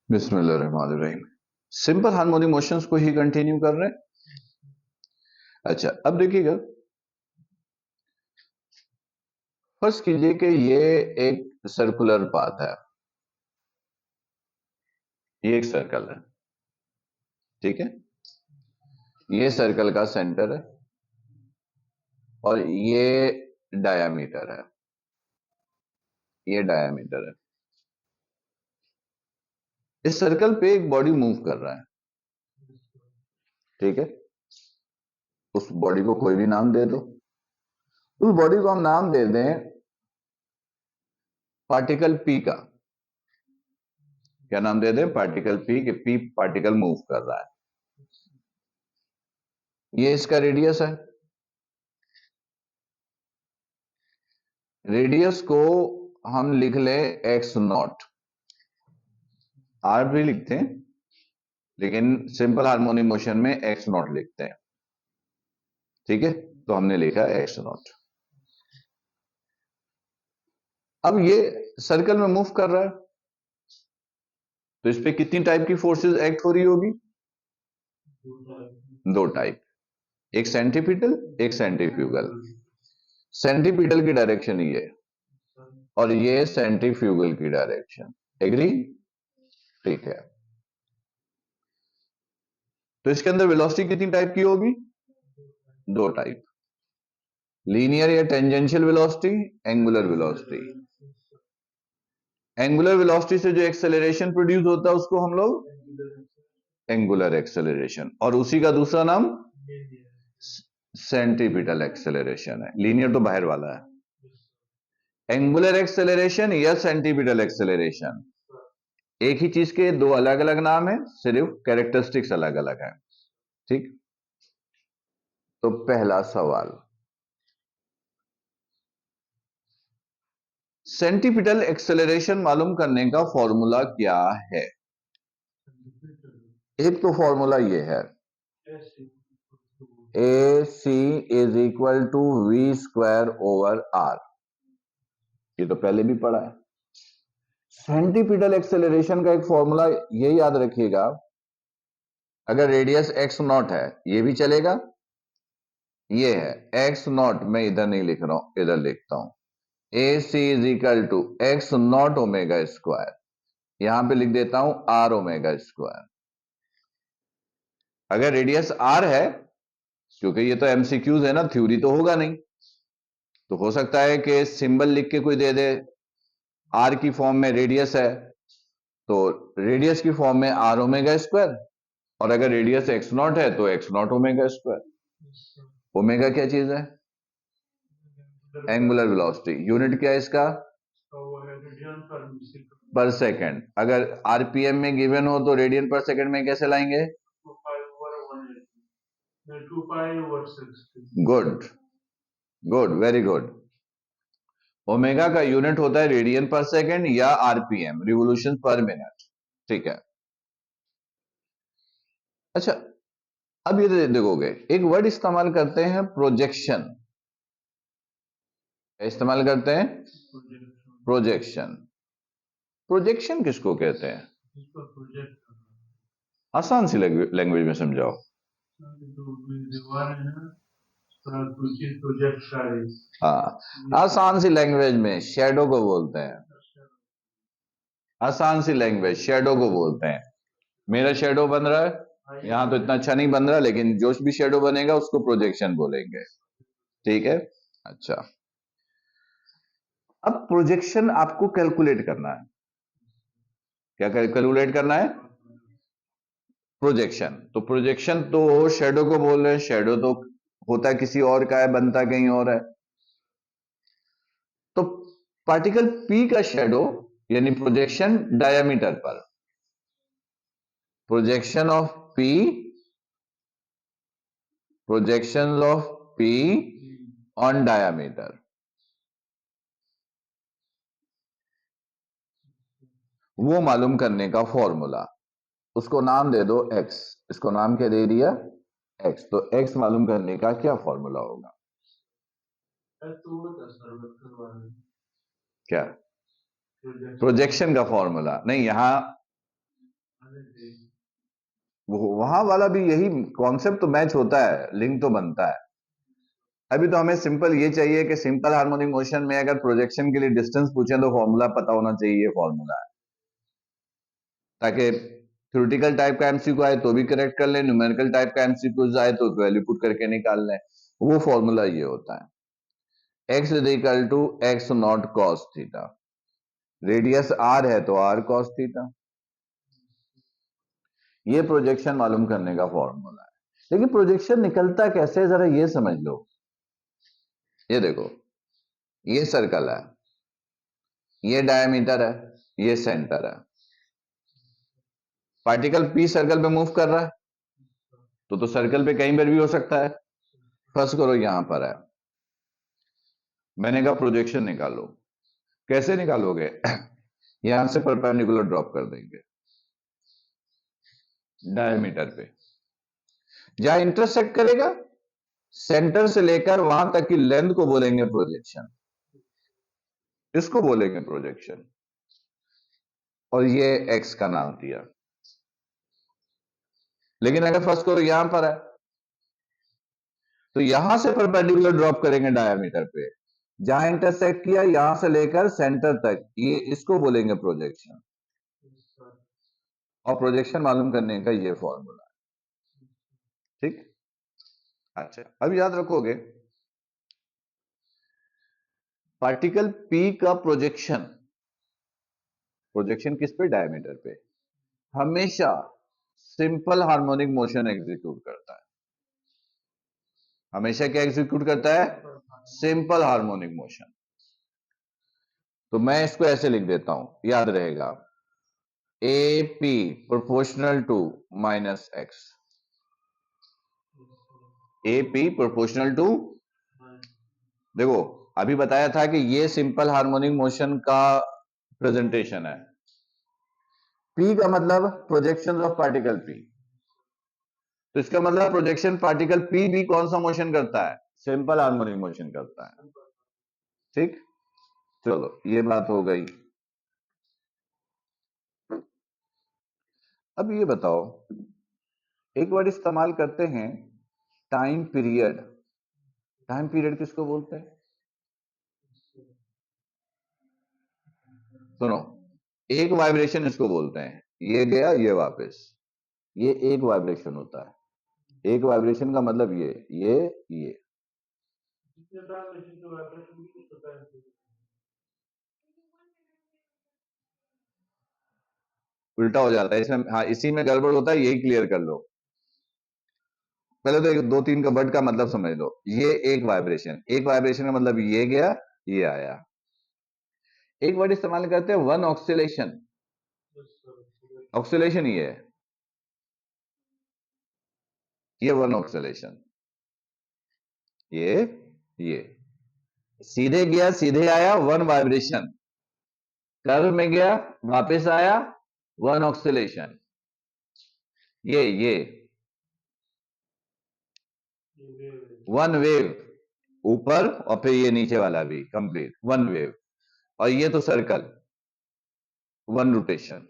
बिस्मिल्लाहिर्रहमानिर्रहीम। Simple harmonic motions को ही continue कर रहे हैं। अच्छा, अब देखिएगा, फर्स्ट कीजिए कि ये एक सर्कुलर पाथ है, ये एक सर्कल है, ठीक है। ये सर्कल का सेंटर है और ये डायामीटर है, ये डायामीटर है। इस सर्कल पे एक बॉडी मूव कर रहा है, ठीक है। उस बॉडी को कोई भी नाम दे दो। उस बॉडी को हम नाम दे दें पार्टिकल पी का। क्या नाम दे दें? पार्टिकल पी, कि पी पार्टिकल मूव कर रहा है। ये इसका रेडियस है। रेडियस को हम लिख ले एक्स नॉट, आर भी लिखते हैं लेकिन सिंपल हार्मोनिक मोशन में एक्स नॉट लिखते हैं, ठीक है। तो हमने लिखा एक्स नॉट। अब ये सर्कल में मूव कर रहा है, तो इस पे कितनी टाइप की फोर्सेस एक्ट हो रही होगी? दो टाइप, एक सेंट्रीपिटल, एक सेंट्रीफ्यूगल। सेंट्रीपिटल की डायरेक्शन ये और ये सेंट्रीफ्यूगल की डायरेक्शन। एग्री? ठीक है। तो इसके अंदर वेलोसिटी कितनी टाइप की होगी? दो टाइप, लीनियर या tangential velocity, angular velocity. Angular velocity से जो एक्सेलरेशन प्रोड्यूस होता है उसको हम लोग एंगुलर एक्सेलरेशन, और उसी का दूसरा नाम सेंट्रीपिटल एक्सेलरेशन है। लीनियर तो बाहर वाला है। एंगुलर एक्सेलरेशन या सेंट्रीपिटल एक्सेलरेशन एक ही चीज के दो अलग अलग नाम है, सिर्फ कैरेक्टरिस्टिक्स अलग अलग है, ठीक। तो पहला सवाल, सेंट्रीपिटल एक्सेलरेशन मालूम करने का फॉर्मूला क्या है? एक तो फॉर्मूला ये है, a c is equal to v square over r. ये तो पहले भी पढ़ा है। सेंट्रीपिटल एक्सेलरेशन का एक फॉर्मूला ये याद रखिएगा, अगर रेडियस एक्स नॉट है ये भी चलेगा, ये है एक्स नॉट, मैं इधर नहीं लिख रहा हूं, इधर लिखता हूं, a c is equal to x not omega square. यहां पे लिख देता हूं आर ओमेगा स्क्वायर। अगर रेडियस आर है, क्योंकि ये तो एमसीक्यूज है ना, थ्योरी तो होगा नहीं, तो हो सकता है कि सिंबल लिख के कोई दे दे, आर की फॉर्म में रेडियस है तो रेडियस की फॉर्म में आर ओमेगा स्क्वायर, और अगर रेडियस एक्स नॉट है तो x not omega square. Omega क्या चीज है? Angular velocity. यूनिट क्या है इसका? पर सेकंड। अगर आरपीएम में गिवन हो तो रेडियन पर सेकंड में कैसे लाएंगे? Good, good, very good. Omega का यूनिट होता है रेडियन पर सेकंड या आरपीएम, रिवोल्यूशन पर मिनट, ठीक है। अच्छा, अब ये देखोगे एक वर्ड इस्तेमाल करते हैं, प्रोजेक्शन। इस्तेमाल करते हैं प्रोजेक्शन। प्रोजेक्शन किसको कहते हैं? आसान सी लैंग्वेज में समझाओ। हाँ, आसान सी लैंग्वेज में शेडो को बोलते हैं। आसान सी लैंग्वेज, शेडो को बोलते हैं। मेरा शेडो बन रहा है, यहां तो इतना अच्छा नहीं बन रहा, लेकिन जो भी शेडो बनेगा उसको प्रोजेक्शन बोलेंगे, ठीक है। अच्छा, अब प्रोजेक्शन आपको कैलकुलेट करना है। क्या कैलकुलेट करना है? प्रोजेक्शन। तो प्रोजेक्शन तो शेडो को बोल रहे हैं, शेडो तो होता किसी और का है, बनता कहीं और है। तो पार्टिकल पी का शेडो यानी प्रोजेक्शन डायमीटर पर, projection of P, projection of P on diameter, वो मालूम करने का फॉर्मूला, उसको नाम दे दो एक्स। इसको नाम क्या दे दिया? एक्स। तो एक्स मालूम करने का क्या फॉर्मूला होगा? क्या? प्रोजेक्शन का फॉर्मूला नहीं, यहां वहां वाला भी यही कॉन्सेप्ट तो मैच होता है, लिंक तो बनता है। अभी तो हमें सिंपल ये चाहिए कि सिंपल हार्मोनिक मोशन में अगर प्रोजेक्शन के लिए डिस्टेंस पूछे तो फॉर्मूला पता होना चाहिए, ये फॉर्मूला है, ताकि थ्योरेटिकल टाइप का एमसीक्यू आए तो भी करेक्ट कर ले, न्यूमेरिकल टाइप का एमसीक्यू आए तो वैल्यू पुट करके निकाल लें। वो फॉर्मूला ये होता है, x is equal to x not cos theta, radius r है तो r कॉस थीटा। ये प्रोजेक्शन मालूम करने का फॉर्मूला है। लेकिन प्रोजेक्शन निकलता कैसे, जरा ये समझ लो। ये देखो, ये सर्कल है, ये डायमीटर है, ये सेंटर है। पार्टिकल पी सर्कल पे मूव कर रहा है, तो सर्कल पे कहीं पर भी हो सकता है। फर्स्ट करो यहां पर है, मैंने कहा प्रोजेक्शन निकालो। कैसे निकालोगे? यहां से परपेंडिकुलर ड्रॉप कर देंगे डायमीटर पे, जहां इंटरसेक्ट करेगा सेंटर से लेकर वहां तक की लेंथ को बोलेंगे प्रोजेक्शन, इसको बोलेंगे प्रोजेक्शन। और ये एक्स का नाम दिया। लेकिन अगर फर्स्ट करो यहां पर है, तो यहां से परपेंडिकुलर ड्रॉप करेंगे डायमीटर पे, जहां इंटरसेक्ट किया यहां से लेकर सेंटर तक, ये इसको बोलेंगे प्रोजेक्शन। और प्रोजेक्शन मालूम करने का ये फॉर्मूला है, ठीक। अच्छा, अब याद रखोगे पार्टिकल पी का प्रोजेक्शन, प्रोजेक्शन किस पे? डायमीटर पे, हमेशा सिंपल हार्मोनिक मोशन एग्जीक्यूट करता है। हमेशा क्या एग्जीक्यूट करता है? Simple harmonic motion. तो मैं इसको ऐसे लिख देता हूं, याद रहेगा, A P proportional to minus x, A P proportional to, देखो अभी बताया था कि ये सिंपल हार्मोनिक मोशन का प्रेजेंटेशन है। पी का मतलब प्रोजेक्शन ऑफ पार्टिकल पी, तो इसका मतलब प्रोजेक्शन पार्टिकल पी भी कौन सा मोशन करता है? सिंपल हार्मोनिक मोशन करता है, ठीक। चलो ये बात हो गई। अब ये बताओ, एक वर्ड इस्तेमाल करते हैं, टाइम पीरियड। टाइम पीरियड किसको बोलते हैं? सुनो, एक वाइब्रेशन इसको बोलते हैं, ये गया ये वापस, ये एक वाइब्रेशन होता है। एक वाइब्रेशन का मतलब ये उल्टा हो जाता है इसमें। हाँ, इसी में गड़बड़ होता है, यही क्लियर कर लो। पहले तो एक दो तीन का वर्ड का मतलब समझ लो। ये एक वाइब्रेशन, एक वाइब्रेशन का मतलब ये गया ये आया। एक वर्ड इस्तेमाल करते हैं, वन ऑक्सीलेशन। ऑक्सीलेशन ये वन ऑक्सीलेशन, ये सीधे गया सीधे आया, वन वाइब्रेशन। कर्व में गया वापस आया, वन ऑक्सीलेशन। ये वन वेव, ऊपर और फिर ये नीचे वाला भी कंप्लीट वन वेव। और ये तो सर्कल, वन रोटेशन।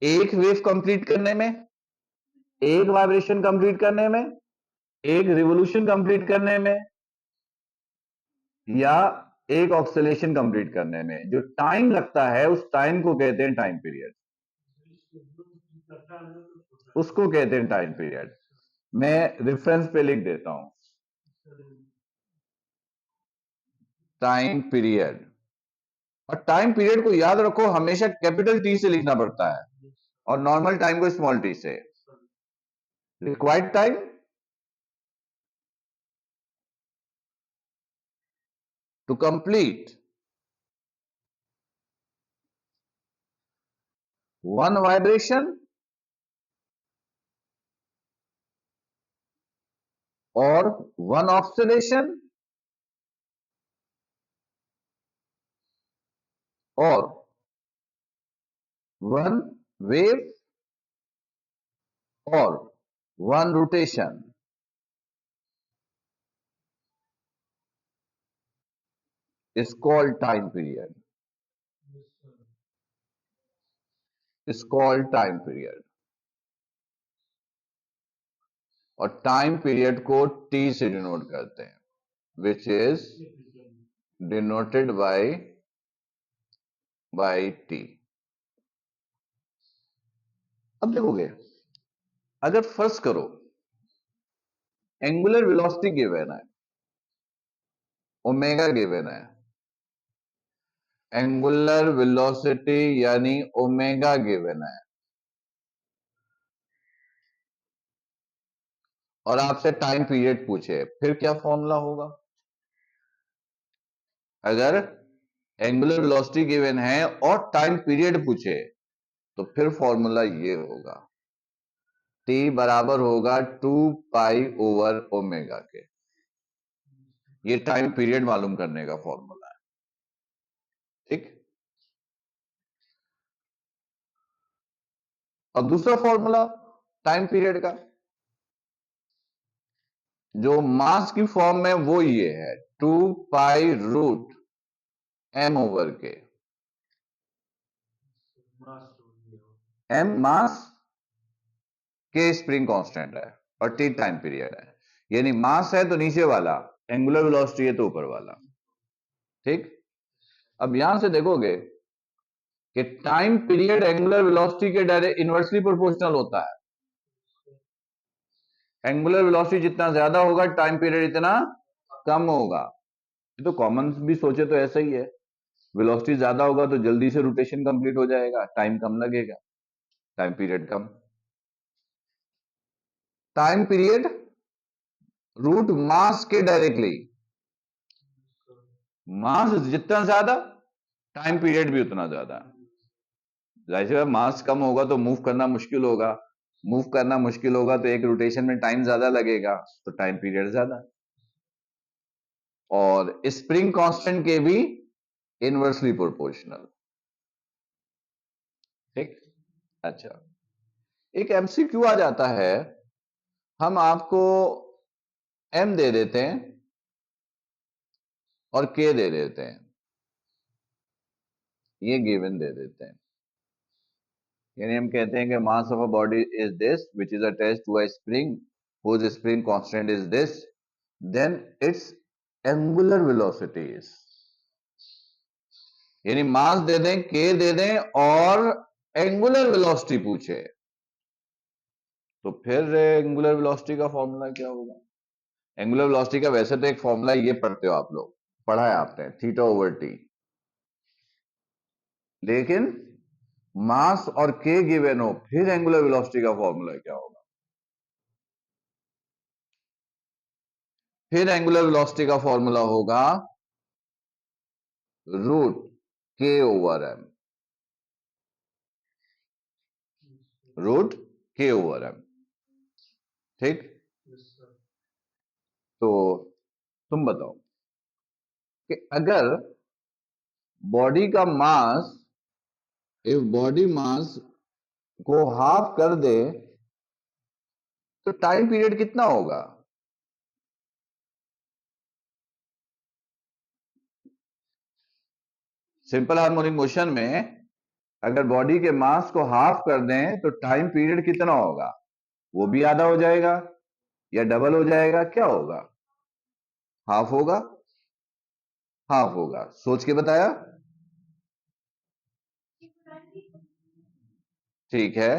एक वेव कंप्लीट करने में, एक वाइब्रेशन कंप्लीट करने में, एक रिवोल्यूशन कंप्लीट करने में, या एक ऑक्सीलेशन कंप्लीट करने में जो टाइम लगता है, उस टाइम को कहते हैं टाइम पीरियड, उसको कहते हैं टाइम पीरियड। मैं रेफरेंस पे लिख देता हूं, टाइम पीरियड। और टाइम पीरियड को याद रखो, हमेशा कैपिटल टी से लिखना पड़ता है और नॉर्मल टाइम को स्मॉल टी से। Required time, to complete one vibration और वन ऑक्सीलेशन और वन वेव और one rotation is called time period. Is called time period, और टाइम पीरियड को टी से डिनोट करते हैं, which is denoted by T. अब देखोगे, अगर फर्स्ट करो एंगुलर वेलोसिटी गिवन है, ओमेगा गिवन है, एंगुलर वेलोसिटी यानी ओमेगा गिवन है, और आपसे टाइम पीरियड पूछे, फिर क्या फॉर्मूला होगा? अगर एंगुलर वेलोसिटी गिवन है और टाइम पीरियड पूछे तो फिर फॉर्मूला ये होगा, t बराबर होगा 2 पाई ओवर ओमेगा के। ये टाइम पीरियड मालूम करने का फॉर्मूला है, ठीक। अब दूसरा फॉर्मूला टाइम पीरियड का जो मास की फॉर्म में, वो ये है 2 पाई रूट m ओवर के। m मास, के स्प्रिंग कांस्टेंट है और t टाइम पीरियड है। यानी मास है तो नीचे वाला, एंगुलर वेलोसिटी है तो ऊपर वाला, ठीक। अब यहां से देखोगे कि टाइम पीरियड एंगुलर वेलोसिटी के डायरेक्ट इनवर्सली प्रोपोर्शनल होता है। एंगुलर वेलोसिटी जितना ज्यादा होगा टाइम पीरियड इतना कम होगा। ये तो कॉमन भी सोचे तो ऐसा ही है, वेलोसिटी ज्यादा होगा तो जल्दी से रोटेशन कंप्लीट हो जाएगा, टाइम कम लगेगा, टाइम पीरियड कम। टाइम पीरियड रूट मास के डायरेक्टली, मास जितना ज्यादा टाइम पीरियड भी उतना ज्यादा। जाहिर है मास कम होगा तो मूव करना मुश्किल होगा, मूव करना मुश्किल होगा तो एक रोटेशन में टाइम ज्यादा लगेगा, तो टाइम पीरियड ज्यादा। और स्प्रिंग कांस्टेंट के भी इनवर्सली प्रोपोर्शनल, ठीक। अच्छा, एक एमसीक्यू आ जाता है, हम आपको m दे देते हैं और k दे देते हैं, ये गिवन दे देते हैं। यानी हम कहते हैं कि mass of a body is this which is attached to a spring whose spring constant is this, then its angular velocity is, यानी मास दे दें, k दे दें और एंगुलर वेलोसिटी पूछे, तो फिर एंगुलर वेलोसिटी का फॉर्मूला क्या होगा? एंगुलर वेलोसिटी का वैसे तो एक फॉर्मूला ये पढ़ते हो आप लोग, पढ़ा है आपने, थीटा ओवर टी, लेकिन मास और के गिवन हो फिर एंगुलर वेलोसिटी का फॉर्मूला क्या होगा? फिर एंगुलर वेलोसिटी का फॉर्मूला होगा रूट के ओवर एम, रूट के ओवर एम, ठीक। तो तुम बताओ कि अगर बॉडी का मास, इफ बॉडी मास को हाफ कर दे तो टाइम पीरियड कितना होगा? सिंपल हार्मोनिक मोशन में अगर बॉडी के मास को हाफ कर दें तो टाइम पीरियड कितना होगा? वो भी आधा हो जाएगा या डबल हो जाएगा, क्या होगा? हाफ होगा, हाफ होगा। सोच के बताया, ठीक है।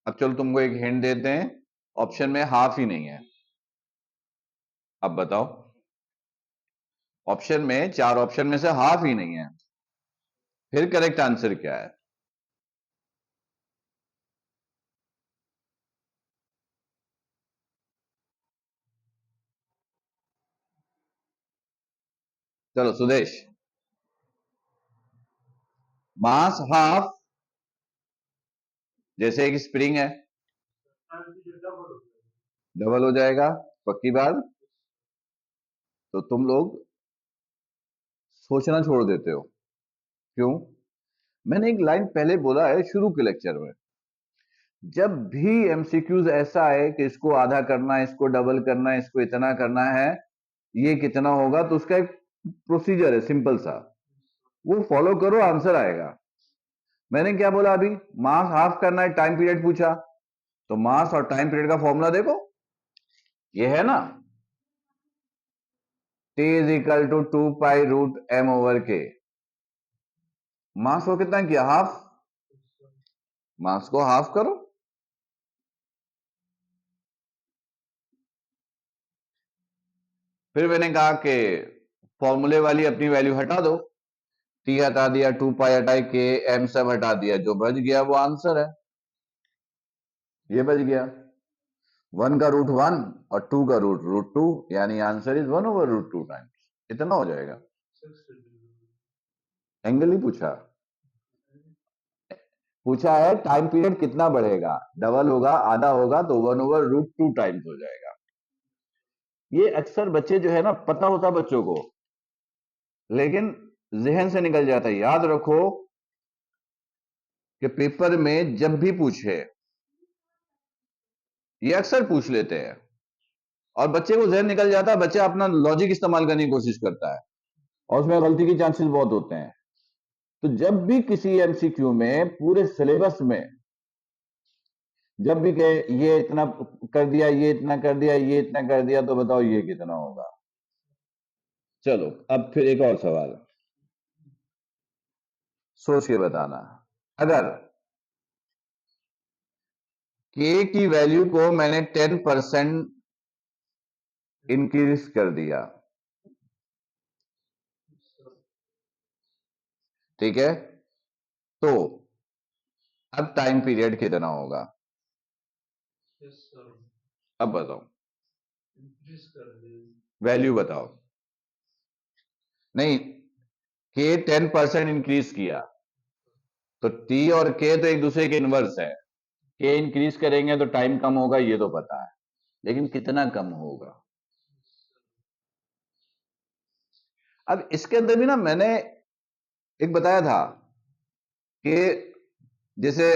अब चलो तुमको एक हिंट देते हैं, ऑप्शन में हाफ ही नहीं है। अब बताओ, ऑप्शन में, चार ऑप्शन में से हाफ ही नहीं है, फिर करेक्ट आंसर क्या है? चलो सुदेश, मास हाफ, जैसे एक स्प्रिंग है, डबल हो जाएगा, पक्की बात। तो तुम लोग सोचना छोड़ देते हो, क्यों? मैंने एक लाइन पहले बोला है शुरू के लेक्चर में, जब भी एमसीक्यूज ऐसा है कि इसको आधा करना है, इसको डबल करना है, इसको इतना करना है, ये कितना होगा, तो उसका एक प्रोसीजर है सिंपल सा, वो फॉलो करो, आंसर आएगा। मैंने क्या बोला अभी, मास हाफ करना है, टाइम पीरियड पूछा, तो मास और टाइम पीरियड का फॉर्मूला देखो, ये है ना, T is equal to 2π√m/k। Mass को कितना किया, हाफ, मास को हाफ करो, फिर मैंने कहा कि फॉर्मूले वाली अपनी वैल्यू हटा दो, T हटा दिया, 2π हटाई, K M सब हटा दिया, जो बच गया वो आंसर है, ये बच गया। 1 का रूट 1 और 2 का रूट 2, यानी आंसर इज 1/√2 टाइम्स, इतना हो जाएगा। एंगल ही पूछा, पूछा है टाइम पीरियड कितना बढ़ेगा, डबल होगा, आधा होगा, तो 1/√2 टाइम्स हो जाएगा। ये अक्सर बच्चे जो है ना, पता होता बच्चों को, लेकिन जहन से निकल जाता है। याद रखो कि पेपर में जब भी पूछे, ये अक्सर पूछ लेते हैं और बच्चे को जहन निकल जाता है, बच्चा अपना लॉजिक इस्तेमाल करने की कोशिश करता है और उसमें गलती के चांसेस बहुत होते हैं। तो जब भी किसी एमसीक्यू में पूरे सिलेबस में जब भी कहे ये इतना कर दिया, ये इतना कर दिया, ये इतना कर दिया, तो बताओ ये कितना होगा। चलो अब फिर एक और सवाल सोच के बताना। अगर k की वैल्यू को मैंने 10% इंक्रीज कर दिया, ठीक है, तो अब टाइम पीरियड कितना होगा, अब बताओ, वैल्यू बताओ। नहीं, k 10% इंक्रीज किया, तो t और k तो एक दूसरे के इनवर्स है, k इंक्रीज करेंगे तो टाइम कम होगा, ये तो पता है, लेकिन कितना कम होगा। अब इसके अंदर भी ना मैंने एक बताया था कि जैसे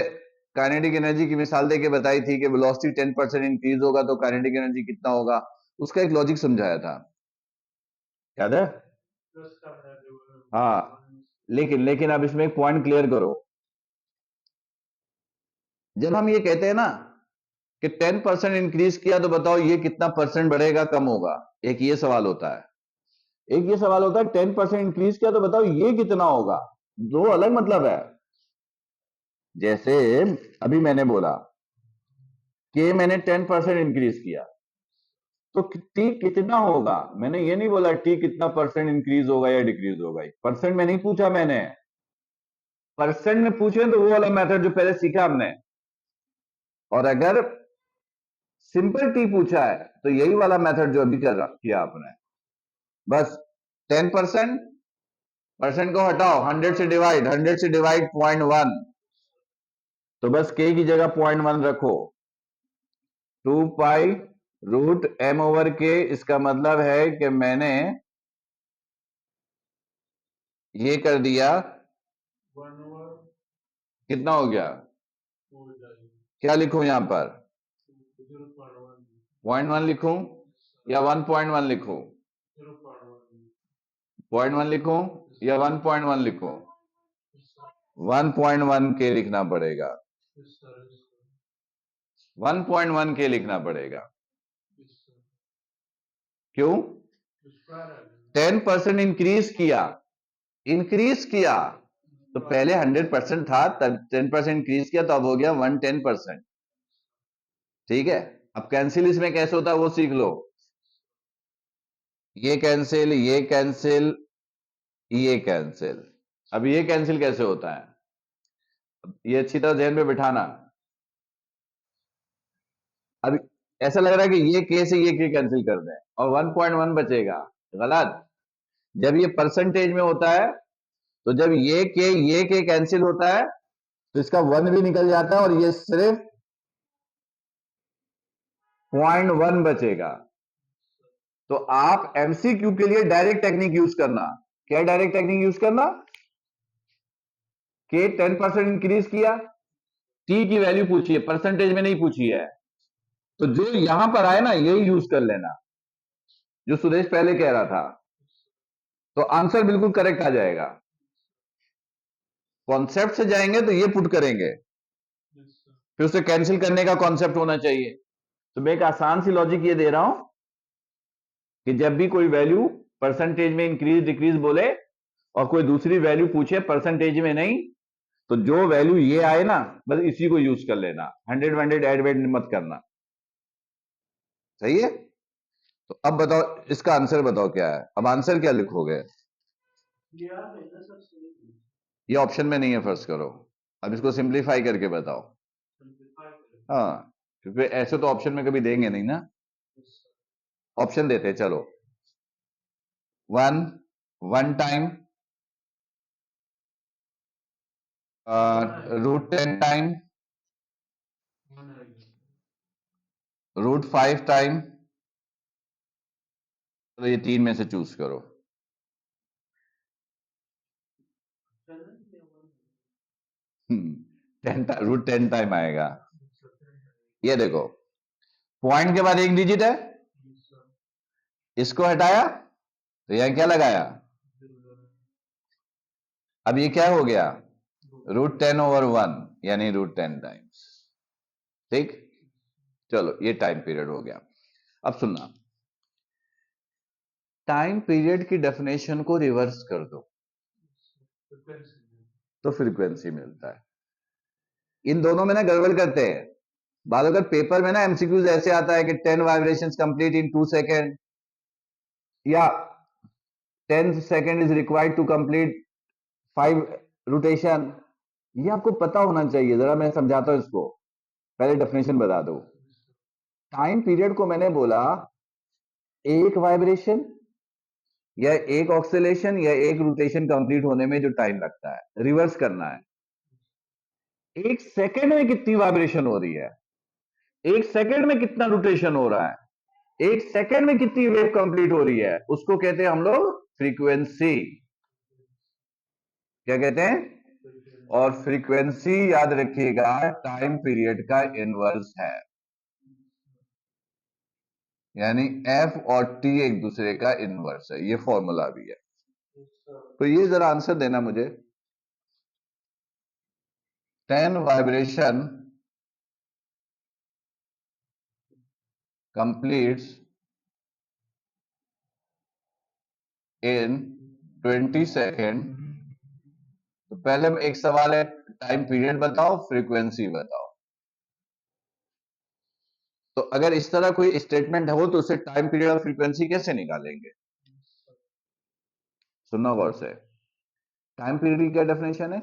काइनेटिक एनर्जी की मिसाल देके बताई थी कि वेलोसिटी 10% इंक्रीज होगा तो काइनेटिक एनर्जी कितना होगा, उसका एक लॉजिक समझाया था, याद है? हाँ, लेकिन अब इसमें एक पॉइंट क्लियर करो। जब हम ये कहते हैं ना कि 10% इंक्रीज किया, तो बताओ ये कितना परसेंट बढ़ेगा, कम होगा, एक ये सवाल होता है, एक ये सवाल होता है 10% इंक्रीज किया तो बताओ ये कितना होगा, दो अलग मतलब है। जैसे अभी मैंने बोला कि मैंने 10% इंक्रीज किया, तो टी कितना होगा, मैंने ये नहीं बोला टी कितना परसेंट इंक्रीज होगा या डिक्रीज होगा, परसेंट में नहीं पूछा मैंने, परसेंट में पूछे तो वो वाला मेथड जो पहले सीखा हमने, और अगर सिंपल टी पूछा है तो यही वाला मेथड जो अभी किया आपने, बस 10%, परसेंट को हटाओ, 100 से डिवाइड 0.1, तो बस के की जगह 0.1 रखो, 2π√m/k, इसका मतलब है कि मैंने ये कर दिया, कितना हो गया, क्या लिखूं यहां पर, 0.1 लिखूं या 1.1 लिखूं, 0.1 लिखूं या 1.1 लिखूं, 1.1 के लिखना पड़ेगा, 1.1 के लिखना पड़ेगा। क्यों? 10% इंक्रीज किया तो पहले 100% था, तब 10% इंक्रीज किया तो अब हो गया 110%, ठीक है। अब कैंसिल इसमें कैसे होता है वो सीख लो, ये कैंसिल, ये कैंसिल, ये कैंसिल। अब ये कैंसिल कैसे होता है, ये अच्छी तरह ध्यान में बिठाना। अब ऐसा लग रहा है कि ये के से ये के कैंसिल कर दें और 1.1 बचेगा, गलत। जब ये परसेंटेज में होता है तो जब ये के कैंसिल होता है तो इसका 1 भी निकल जाता है और ये सिर्फ 0.1 बचेगा। तो आप एमसीक्यू के लिए डायरेक्ट टेक्निक यूज करना, क्या डायरेक्ट टेक्निक यूज करना, के 10% इंक्रीज किया, टी की वैल्यू पूछी है, परसेंटेज में नहीं पूछी है, तो जो यहां पर आए ना यही यूज कर लेना, जो सुरेश पहले कह रहा था, तो आंसर बिल्कुल करेक्ट आ जाएगा। कॉन्सेप्ट से जाएंगे तो ये पुट करेंगे, फिर उसे कैंसिल करने का कॉन्सेप्ट होना चाहिए। तो मैं एक आसान सी लॉजिक ये दे रहा हूं कि जब भी कोई वैल्यू परसेंटेज में इंक्रीज डिक्रीज बोले और कोई दूसरी वैल्यू पूछे परसेंटेज में नहीं, तो जो वैल्यू ये आए ना बस इसी को यूज कर लेना, 100 ऐड वेड मत करना। सही है? तो अब बताओ इसका आंसर बताओ क्या है। अब आंसर क्या लिखोगे? ये ऑप्शन में नहीं है, फर्स्ट करो। अब इसको सिंप्लीफाई करके बताओ। हाँ, क्योंकि ऐसे तो ऑप्शन में कभी देंगे नहीं ना। ऑप्शन देते हैं, चलो। 1 टाइम, √10 टाइम, √5 टाइम। तो ये तीन में से चूज करो। 10 टाइम आएगा। ये देखो, पॉइंट के बाद एक डिजिट है, इसको हटाया तो यहां क्या लगाया? अब ये क्या हो गया? √10/1 यानी √10 टाइम्स। ठीक, चलो ये टाइम पीरियड हो गया। अब सुनना, टाइम पीरियड की डेफिनेशन को रिवर्स कर दो तो फ्रीक्वेंसी मिलता है। इन दोनों में ना गड़बड़ करते हैं। बाद अगर पेपर में ना एमसीक्यूज ऐसे आता है कि 10 वाइब्रेशंस कंप्लीट इन 2 सेकेंड, या 10 second is required to complete 5 rotation. ये आपको पता होना चाहिए। जरा मैं समझाता हूं इसको, पहले डेफिनेशन बता दो। टाइम पीरियड को मैंने बोला एक वाइब्रेशन या एक ऑक्सीलेशन या एक रोटेशन कंप्लीट होने में जो टाइम लगता है, रिवर्स करना है। एक सेकंड में कितनी वाइब्रेशन हो रही है, एक सेकंड में कितना रोटेशन हो रहा है, एक सेकंड में कितनी वेव कंप्लीट हो रही है, उसको कहते हैं हम लोग फ्रीक्वेंसी। क्या कहते हैं? और फ्रीक्वेंसी याद रखिएगा टाइम पीरियड का इनवर्स है, यानी एफ और टी एक दूसरे का इनवर्स है। ये फॉर्मूला भी है। तो ये जरा आंसर देना मुझे। 10 वाइब्रेशन completes in 20 सेकेंड। तो पहले एक सवाल है, टाइम पीरियड बताओ, फ्रीक्वेंसी बताओ। तो अगर इस तरह कोई स्टेटमेंट हो तो उसे टाइम पीरियड और फ्रीक्वेंसी कैसे निकालेंगे? सुनना गौर से। टाइम पीरियड की क्या डेफिनेशन है?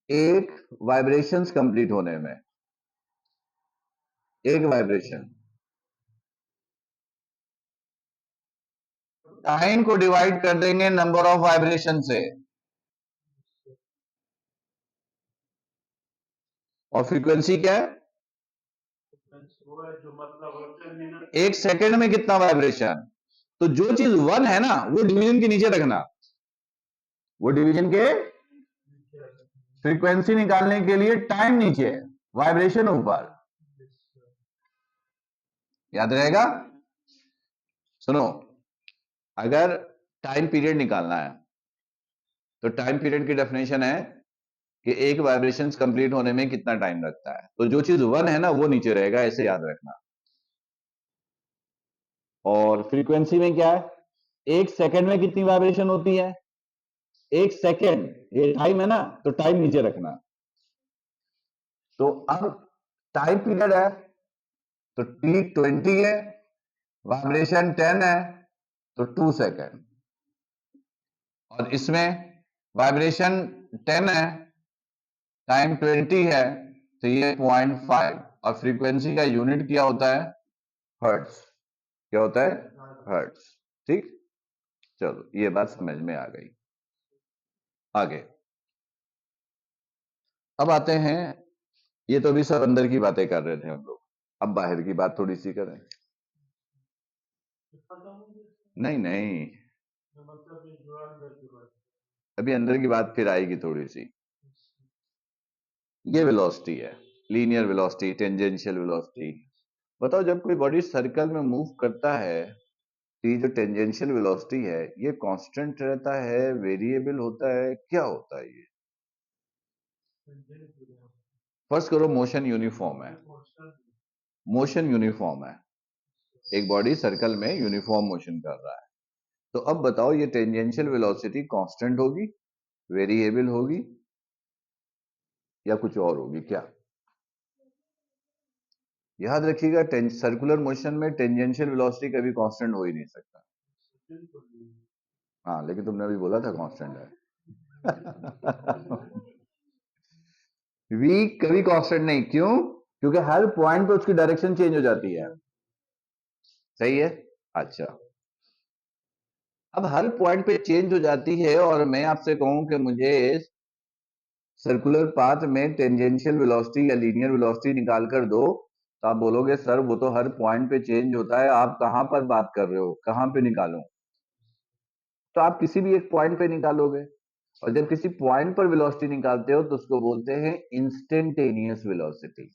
एक वाइब्रेशंस कंप्लीट होने में, एक वाइब्रेशन, टाइम को डिवाइड कर देंगे नंबर ऑफ वाइब्रेशन से, और फ्रीक्वेंसी क्या है? एक सेकंड में कितना वाइब्रेशन। तो जो चीज 1 है ना वो डिवीजन के नीचे रखना, वो डिवीजन के, फ्रीक्वेंसी निकालने के लिए टाइम नीचे, वाइब्रेशन ऊपर। याद रहेगा? सुनो, अगर टाइम पीरियड निकालना है तो टाइम पीरियड की डेफिनेशन है कि एक वाइब्रेशन कंप्लीट होने में कितना टाइम लगता है। तो जो चीज 1 है ना वो नीचे रहेगा, ऐसे याद रखना। और फ्रीक्वेंसी में क्या है? एक सेकंड में कितनी वाइब्रेशन होती है, एक सेकंड, ये टाइम है ना, तो टाइम नीचे रखना। तो अब टाइम पीरियड है तो T20 है, वाइब्रेशन 10 है तो 2 सेकंड, और इसमें वाइब्रेशन 10 है, टाइम 20 है, तो ये 0.5। और फ्रीक्वेंसी का यूनिट क्या होता है? हर्ट्ज। क्या होता है? हर्ट्ज। ठीक, चलो ये बात समझ में आ गई। आगे अब आते हैं, ये तो अभी सब अंदर की बातें कर रहे थे हम लोग, अब बाहर की बात थोड़ी सी करें। नहीं नहीं, अभी अंदर की बात फिर आएगी थोड़ी सी। ये वेलोसिटी है, लीनियर वेलोसिटी, टेंजेंशियल वेलोसिटी। बताओ जब कोई बॉडी सर्कल में मूव करता है तो ये जो टेंजेंशियल वेलोसिटी है ये कांस्टेंट रहता है, वेरिएबल होता है, क्या होता है ये? फर्स्ट करो मोशन यूनिफॉर्म है, मोशन यूनिफॉर्म है, एक बॉडी सर्कल में यूनिफॉर्म मोशन कर रहा है। तो अब बताओ ये टेंजेंशियल वेलोसिटी कांस्टेंट होगी, वेरिएबल होगी, या कुछ और होगी क्या? याद रखिएगा सर्कुलर मोशन में टेंजेंशियल वेलोसिटी कभी कांस्टेंट हो ही नहीं सकता। हाँ, लेकिन तुमने अभी बोला था कांस्टेंट है। v कभी कांस्टेंट नहीं, क्यों? क्योंकि हर पॉइंट पे उसकी डायरेक्शन चेंज हो जाती है। सही है। अच्छा, अब हर पॉइंट पे चेंज हो जाती है और मैं आपसे कहूं कि मुझे सर्कुलर पाथ में टेंजेंशियल वेलोसिटी या लीनियर वेलोसिटी निकाल कर दो, तो आप बोलोगे सर वो तो हर पॉइंट पे चेंज होता है, आप कहां पर बात कर रहे हो, कहां पे निकालूं? तो आप किसी भी एक पॉइंट पे निकालोगे, और जब किसी पॉइंट पर वेलोसिटी निकालते हो तो उसको बोलते हैं इंस्टेंटेनियस वेलोसिटी।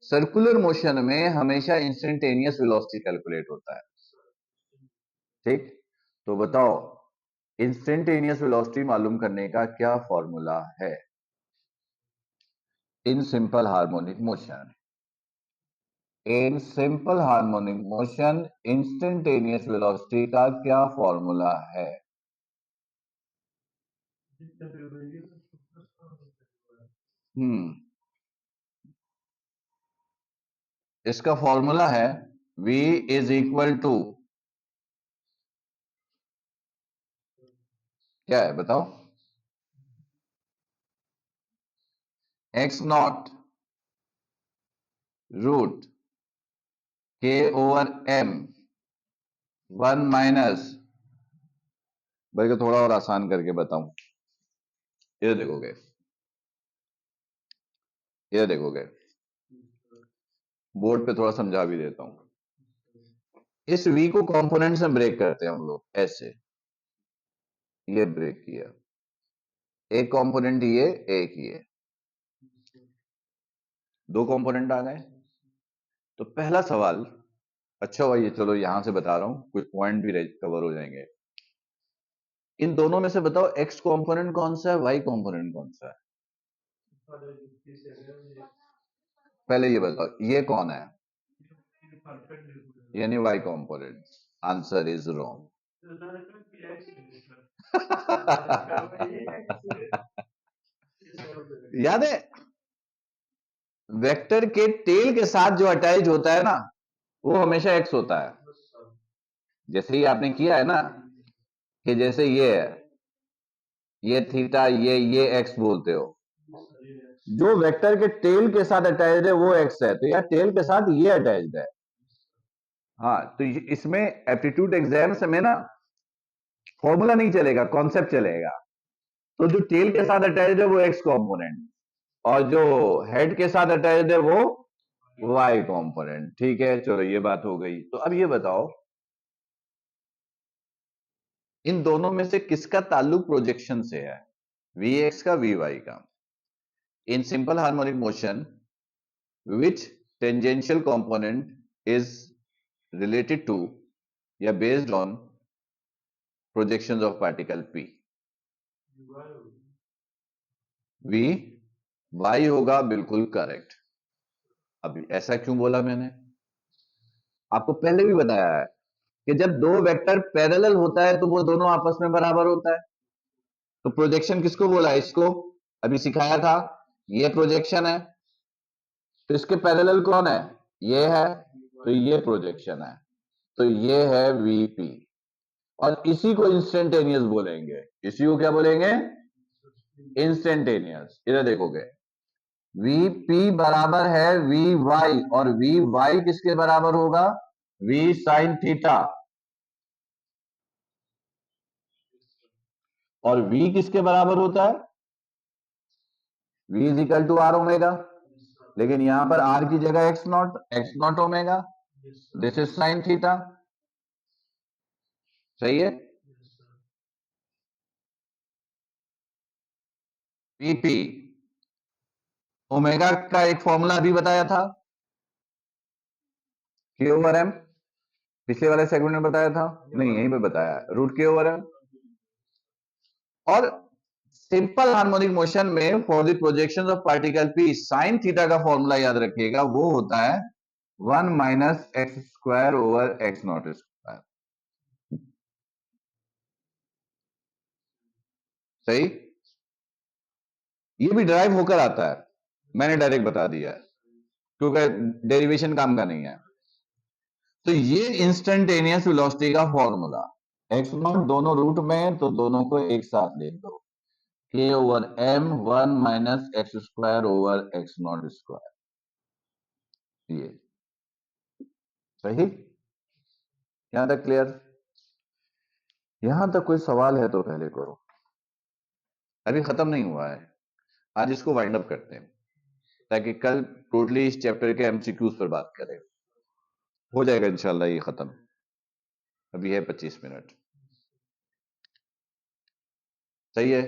सर्कुलर मोशन में हमेशा इंस्टेंटेनियस वेलोसिटी कैलकुलेट होता है। ठीक, तो बताओ इंस्टेंटेनियस वेलोसिटी मालूम करने का क्या फॉर्मूला है in simple harmonic motion? In simple harmonic motion instantaneous velocity का क्या फॉर्मूला है? इसका फॉर्मूला है v इज इक्वल टू, क्या है बताओ? x not root k over m 1 minus, भाई को थोड़ा और आसान करके बताऊं, ये देखोगे, ये देखोगे, बोर्ड पे थोड़ा समझा भी देता हूं। इस v को कंपोनेंट्स में ब्रेक करते हैं हम लोग, ऐसे, ये ब्रेक किया, एक कंपोनेंट ये, एक ये, दो कंपोनेंट आ गए। तो पहला सवाल, अच्छा हुआ ये, चलो यहां से बता रहा हूं, कुछ पॉइंट भी कवर हो जाएंगे। इन दोनों में से बताओ x कंपोनेंट कौन सा है, y कंपोनेंट कौन सा है? पहले ये बताओ ये कौन है, यानी y component. Answer is wrong. याद है, वेक्टर के टेल के साथ जो अटैच होता है ना, वो हमेशा x होता है। जैसे ही आपने किया है ना, कि जैसे ये है, ये थीटा, ये x बोलते हो, जो वेक्टर के टेल के साथ अटैच्ड है वो x है, तो यार टेल के साथ ये अटैच्ड है। हाँ, तो इसमें एप्टीट्यूड एग्जाम्स में ना फॉर्मूला नहीं चलेगा, कॉन्सेप्ट चलेगा। तो जो टेल के साथ अटैच्ड है वो x कंपोनेंट, और जो हेड के साथ अटैच्ड है वो y कंपोनेंट। ठीक है, चलो ये बात हो गई। तो अब ये बताओ इन दोनों में से किसका ताल्लुक प्रोजेक्शन से है, vx का vy का? In simple harmonic motion which tangential component is related to या based on projections of particle p? v y होगा, बिल्कुल करेक्ट। अब ऐसा क्यों बोला मैंने, आपको पहले भी बताया है कि जब दो वेक्टर पैरेलल होता है तो वो दोनों आपस में बराबर होता है। तो प्रोजेक्शन किसको बोला, इसको अभी सिखाया था, ये प्रोजेक्शन है, तो इसके पैरेलल कौन है, ये है, तो ये प्रोजेक्शन है, तो ये है वीपी, और इसी को इंस्टेंटेनियस बोलेंगे। इसी को क्या बोलेंगे, इंस्टेंटेनियस। इधर देखोगे Vp बराबर है Vy, और Vy किसके बराबर होगा, V साइन थीटा, और V किसके बराबर होता है, V is equal to R omega, लेकिन यहां पर R की जगह x not omega, this is sine theta. सही है। Vp ओमेगा का एक फॉर्मूला अभी बताया था, K ओवर M, पिछले वाले सेगमेंट में बताया था, नहीं यहीं पे बताया, रूट K ओवर M। और सिंपल हार्मोनिक मोशन में for the projection of particle P sine theta का फॉर्मूला याद रखिएगा, वो होता है 1 - x² / x0²। सही, ये भी ड्राइव होकर आता है, मैंने डायरेक्ट बता दिया है क्योंकि डेरिवेशन काम का नहीं है। तो ये इंस्टेंटेनियस वेलोसिटी का फॉर्मूला, x0 दोनों रूट में, तो दोनों को एक साथ लिख दो, k/m 1 - x² / x0²। ये सही, यहां तक क्लियर? यहां तक कोई सवाल है तो पहले करो, अभी खत्म नहीं हुआ है, आज इसको वाइंड अप करते हैं ताकि कल टोटली इस चैप्टर के एमसीक्यूज पर बात करें। हो जाएगा इंशाल्लाह ये खत्म, अभी है 25 मिनट। सही है।